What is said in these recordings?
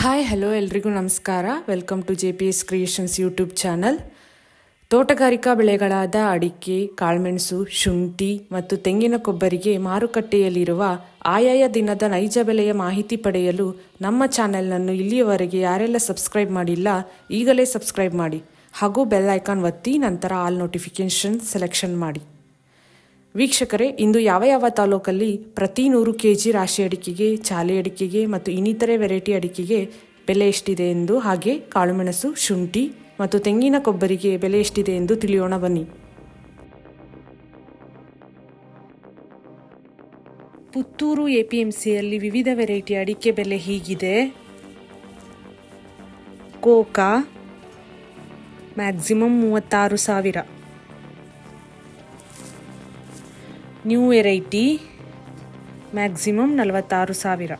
Hi hello ಎಲ್ರಿಗೂ ನಮಸ್ಕಾರ. Welcome to JPS creations YouTube channel. ತೋಟಗಾರಿಕಾ ಬೆಳೆಗಳಾದ ಅಡಿಕೆ, ಕಾಳುಮೆಣಸು, ಶುಂಠಿ ಮತ್ತು ತೆಂಗಿನ ಕೊಬ್ಬರಿಗೆ ಮಾರುಕಟ್ಟೆಯಲ್ಲಿರುವ ಆಯಾಯ ದಿನದ ನೈಜ ಬೆಲೆಯ ಮಾಹಿತಿ ಪಡೆಯಲು ನಮ್ಮ ಚಾನೆಲ್ನನ್ನು ಇಲ್ಲಿಯವರೆಗೆ ಯಾರೆಲ್ಲ ಸಬ್ಸ್ಕ್ರೈಬ್ ಮಾಡಿಲ್ಲ ಈಗಲೇ ಸಬ್ಸ್ಕ್ರೈಬ್ ಮಾಡಿ ಹಾಗೂ ಬೆಲ್ ಐಕಾನ್ ಒತ್ತಿ ನಂತರ ಆಲ್ ನೋಟಿಫಿಕೇಷನ್ ಸೆಲೆಕ್ಷನ್ ಮಾಡಿ. ವೀಕ್ಷಕರೇ, ಇಂದು ಯಾವ ತಾಲೂಕಲ್ಲಿ ಪ್ರತಿ 100 kg ರಾಶಿ ಅಡಿಕೆಗೆ, ಚಾಲೆ ಅಡಿಕೆಗೆ ಮತ್ತು ಇನ್ನಿತರೆ ವೆರೈಟಿ ಅಡಿಕೆಗೆ ಬೆಲೆ ಎಷ್ಟಿದೆ ಎಂದು, ಹಾಗೆ ಕಾಳುಮೆಣಸು, ಶುಂಠಿ ಮತ್ತು ತೆಂಗಿನ ಕೊಬ್ಬರಿಗೆ ಬೆಲೆ ಎಷ್ಟಿದೆ ಎಂದು ತಿಳಿಯೋಣ ಬನ್ನಿ. ಪುತ್ತೂರು APMCಯಲ್ಲಿ ವಿವಿಧ ವೆರೈಟಿ ಅಡಿಕೆ ಬೆಲೆ ಹೀಗಿದೆ. Coca maximum 36,000, new variety maximum 46,000.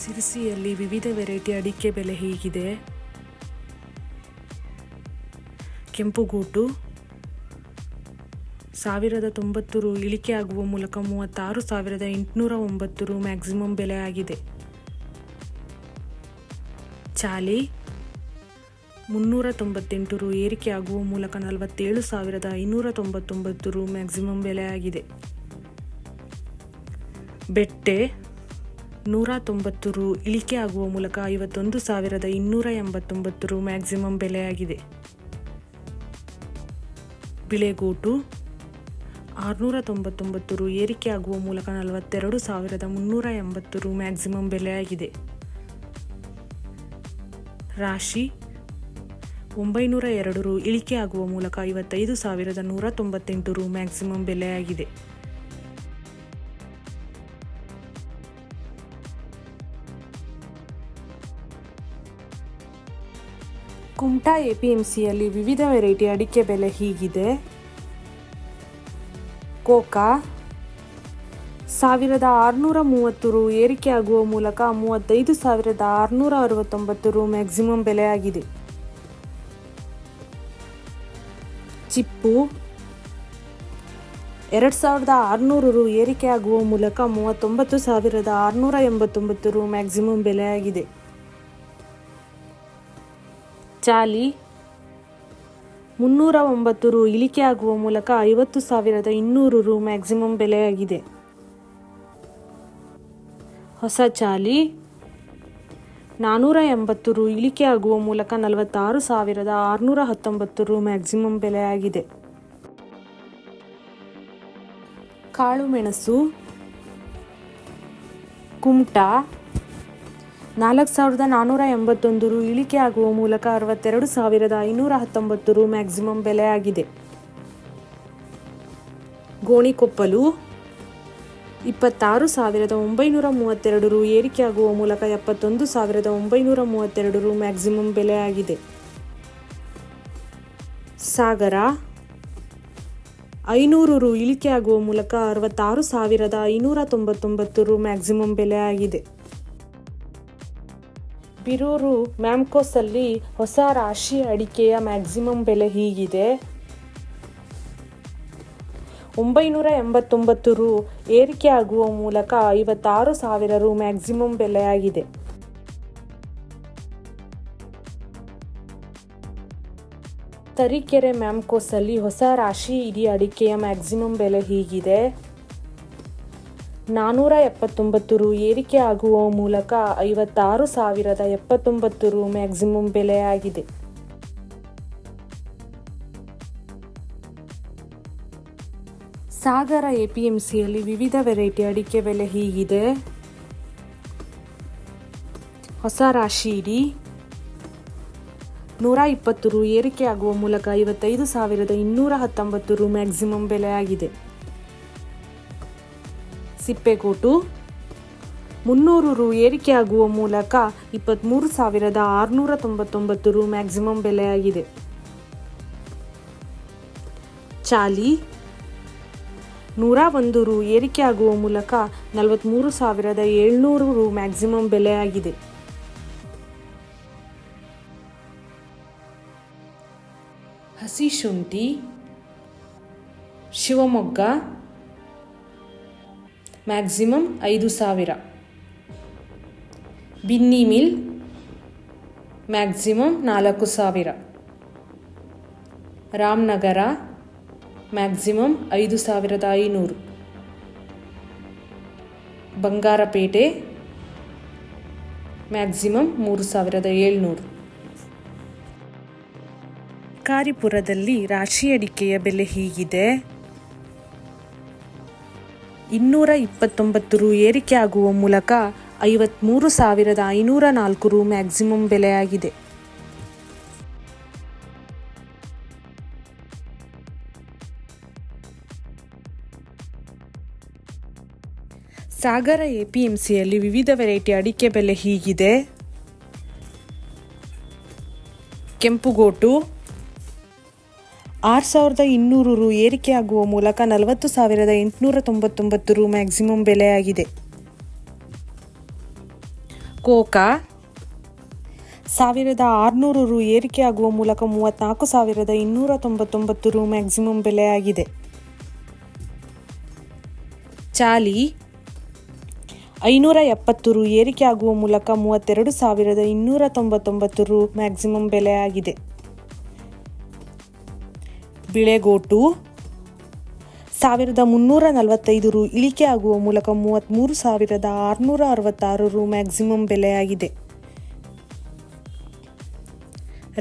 ಸಿರ್ಸಿಯಲ್ಲಿ ವಿವಿಧ ವೆರೈಟಿ ಅಡಿಕೆ ಬೆಲೆ ಹೀಗಿದೆ. ಕೆಂಪುಗೂಟು 1,090 ರು ಇಳಿಕೆ ಆಗುವ ಮೂಲಕ 36,809 ರು ಮ್ಯಾಕ್ಸಿಮಮ್ ಬೆಲೆ ಆಗಿದೆ. ಚಾಲಿ 398 ರು ಏರಿಕೆ ಆಗುವ ಮೂಲಕ 47,599 ರು ಮ್ಯಾಕ್ಸಿಮಮ್ ಬೆಲೆ ಆಗಿದೆ. ಬೆಟ್ಟೆ 190 ರು ಇಳಿಕೆ ಆಗುವ ಮೂಲಕ 51,289 ರು ಮ್ಯಾಕ್ಸಿಮಮ್ ಬೆಲೆ ಆಗಿದೆ. ಬಿಳೆಗೋಟು 699 ರು ಏರಿಕೆ ಆಗುವ ಮೂಲಕ 42,380 ರು ಮ್ಯಾಕ್ಸಿಮಮ್ ಬೆಲೆ ಆಗಿದೆ. ರಾಶಿ 902 ರು ಇಳಿಕೆ ಆಗುವ ಮೂಲಕ 55,198 ರು ಮ್ಯಾಕ್ಸಿಮಮ್ ಬೆಲೆ ಆಗಿದೆ. ಕುಮಟಾ APMCಯಲ್ಲಿ ವಿವಿಧ ವೆರೈಟಿ ಅಡಿಕೆ ಬೆಲೆ ಹೀಗಿದೆ. ಕೋಕಾ 1,630 ರು ಏರಿಕೆ ಆಗುವ ಮೂಲಕ 35,669 ರು ಮ್ಯಾಕ್ಸಿಮಮ್ ಬೆಲೆ ಆಗಿದೆ. ಚಿಪ್ಪು 2,600 ರು ಏರಿಕೆ ಆಗುವ ಮೂಲಕ 39,689 ರು ಮ್ಯಾಕ್ಸಿಮಮ್ ಬೆಲೆ ಆಗಿದೆ. ಚಾಲಿ 309 ರು ಇಳಿಕೆ ಆಗುವ ಮೂಲಕ 50,200 ರು ಮ್ಯಾಕ್ಸಿಮಮ್ ಬೆಲೆ ಆಗಿದೆ. ಹೊಸ ಚಾಲಿ 480 ರು ಇಳಿಕೆ ಆಗುವ ಮೂಲಕ 46,619 ರು ಮ್ಯಾಕ್ಸಿಮಮ್ ಬೆಲೆ ಆಗಿದೆ. ಕಾಳುಮೆಣಸು ಕುಮಟಾ 4,481 ರು ಇಳಿಕೆ ಆಗುವ ಮೂಲಕ 62,519 ರು ಮ್ಯಾಕ್ಸಿಮಮ್ ಬೆಲೆ ಆಗಿದೆ. ಗೋಣಿಕೊಪ್ಪಲು 26,932 ರು ಏರಿಕೆ ಆಗುವ ಮೂಲಕ 71,932 ರು ಮ್ಯಾಕ್ಸಿಮಮ್ ಬೆಲೆ ಆಗಿದೆ. ಸಾಗರ 500 ರು ಇಳಿಕೆ ಆಗುವ ಮೂಲಕ 66,599 ರು ಮ್ಯಾಕ್ಸಿಮಮ್ ಬೆಲೆ ಆಗಿದೆ. ಬಿರೂರು ಮ್ಯಾಮ್ಕೋಸಲ್ಲಿ ಹೊಸ ರಾಶಿ ಅಡಿಕೆಯ ಮ್ಯಾಕ್ಸಿಮಮ್ ಬೆಲೆ ಹೀಗಿದೆ. 989 ರು ಏರಿಕೆ ಆಗುವ ಮೂಲಕ 56,000 ರು ಮ್ಯಾಕ್ಸಿಮಮ್ ಬೆಲೆ ಆಗಿದೆ. ತರೀಕೆರೆ ಮ್ಯಾಮ್ಕೋಸಲ್ಲಿ ಹೊಸ ರಾಶಿ ಇಡೀ ಅಡಿಕೆಯ ಮ್ಯಾಕ್ಸಿಮಮ್ ಬೆಲೆ ಹೀಗಿದೆ. 479 ರು ಏರಿಕೆ ಆಗುವ ಮೂಲಕ 56,079 ರು ಮ್ಯಾಕ್ಸಿಮಮ್ ಬೆಲೆ ಆಗಿದೆ. ಸಾಗರ APMCಯಲ್ಲಿ ವಿವಿಧ ವೆರೈಟಿ ಅಡಿಕೆ ಬೆಲೆ ಹೀಗಿದೆ. ಹೊಸ ರಾಶಿ ಇಡಿ 120 ರು ಏರಿಕೆ ಆಗುವ ಮೂಲಕ 55,219 ರು ಮ್ಯಾಕ್ಸಿಮಮ್ ಬೆಲೆ ಆಗಿದೆ. ಸಿಪ್ಪೆಗೋಟು 300 ರು ಏರಿಕೆ ಆಗುವ ಮೂಲಕ 23,699 ರು ಮ್ಯಾಕ್ಸಿಮಮ್ ಬೆಲೆ ಆಗಿದೆ. ಚಾಲಿ 101 ರು ಏರಿಕೆ ಆಗುವ ಮೂಲಕ 43,700 ರು ಮ್ಯಾಕ್ಸಿಮಮ್ ಬೆಲೆ ಆಗಿದೆ. ಹಸಿ ಶುಂಠಿ Shivamogga maximum 5,000. Binny mill maximum 4,000. Ramanagara maximum 5,500. Bangarapete maximum 3,700. ಶಿಕಾರಿಪುರದಲ್ಲಿ ರಾಶಿ ಅಡಿಕೆಯ ಬೆಲೆ ಹೀಗಿದೆ. 229 ರು ಏರಿಕೆ ಆಗುವ ಮೂಲಕ 53,504 ರು ಮ್ಯಾಕ್ಸಿಮಮ್ ಬೆಲೆಯಾಗಿದೆ. ಸಾಗರ APMCಯಲ್ಲಿ ವಿವಿಧ ವೆರೈಟಿ ಅಡಿಕೆ ಬೆಲೆ ಹೀಗಿದೆ. ಕೆಂಪುಗೋಟು 6,200 ರು ಏರಿಕೆ ಆಗುವ ಮೂಲಕ 40,899 ರು ಮ್ಯಾಕ್ಸಿಮಮ್ ಬೆಲೆಯಾಗಿದೆ. ಕೋಕಾ 1,600 ರು ಏರಿಕೆ ಆಗುವ ಮೂಲಕ 34,299 ರು ಮ್ಯಾಕ್ಸಿಮಮ್ ಬೆಲೆಯಾಗಿದೆ. ಚಾಲಿ 570 ರು ಏರಿಕೆ ಆಗುವ ಮೂಲಕ 32,299 ರು ಮ್ಯಾಕ್ಸಿಮಮ್ ಬೆಲೆಯಾಗಿದೆ. ಬಿಳೆಗೋಟು 1,345 ರು ಇಳಿಕೆ ಆಗುವ ಮೂಲಕ 33,666 ರು ಮ್ಯಾಕ್ಸಿಮಮ್ ಬೆಲೆಯಾಗಿದೆ.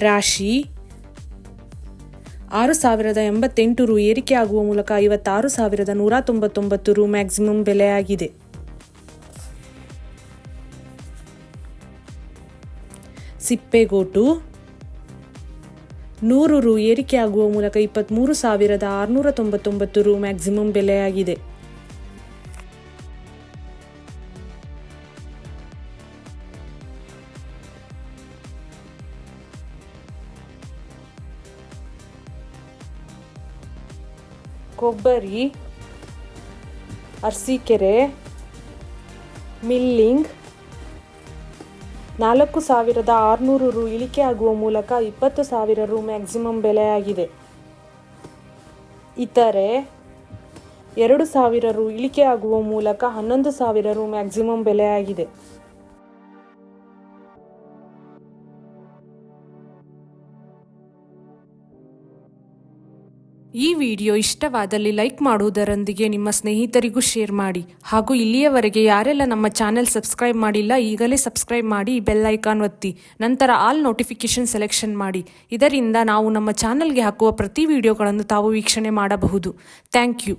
ರಾಶಿ 6,088 ರು ಏರಿಕೆ ಆಗುವ ಮೂಲಕ 56,199 ರು ಮ್ಯಾಕ್ಸಿಮಮ್ ಬೆಲೆಯಾಗಿದೆ. ಸಿಪ್ಪೆಗೋಟು 100 ರು ಏರಿಕೆ ಆಗುವ ಮೂಲಕ 23,699 ರು ಮ್ಯಾಕ್ಸಿಮಮ್ ಬೆಲೆಯಾಗಿದೆ. ಕೊಬ್ಬರಿ ಅರಸೀಕೆರೆ ಮಿಲ್ಲಿಂಗ್ 4,600 ರು ಇಳಿಕೆ ಆಗುವ ಮೂಲಕ 20,000 ರು ಮ್ಯಾಕ್ಸಿಮಮ್ ಬೆಲೆಯಾಗಿದೆ. ಇತರೆ 2,000 ರು ಇಳಿಕೆ ಆಗುವ ಮೂಲಕ 11,000 ರು ಮ್ಯಾಕ್ಸಿಮಮ್ ಬೆಲೆಯಾಗಿದೆ. ಈ ವಿಡಿಯೋ ಇಷ್ಟವಾದಲ್ಲಿ ಲೈಕ್ ಮಾಡುವುದರೊಂದಿಗೆ ನಿಮ್ಮ ಸ್ನೇಹಿತರಿಗೂ ಶೇರ್ ಮಾಡಿ. ಹಾಗೂ ಇಲ್ಲಿಯವರೆಗೆ ಯಾರೆಲ್ಲ ನಮ್ಮ ಚಾನೆಲ್ ಸಬ್ಸ್ಕ್ರೈಬ್ ಮಾಡಿಲ್ಲ ಈಗಲೇ ಸಬ್ಸ್ಕ್ರೈಬ್ ಮಾಡಿ, ಬೆಲ್ ಐಕಾನ್ ಒತ್ತಿ, ನಂತರ ಆಲ್ ನೋಟಿಫಿಕೇಶನ್ ಸೆಲೆಕ್ಷನ್ ಮಾಡಿ. ಇದರಿಂದ ನಾವು ನಮ್ಮ ಚಾನೆಲ್ಗೆ ಹಾಕುವ ಪ್ರತಿ ವಿಡಿಯೋಗಳನ್ನು ತಾವು ವೀಕ್ಷಣೆ ಮಾಡಬಹುದು. Thank you.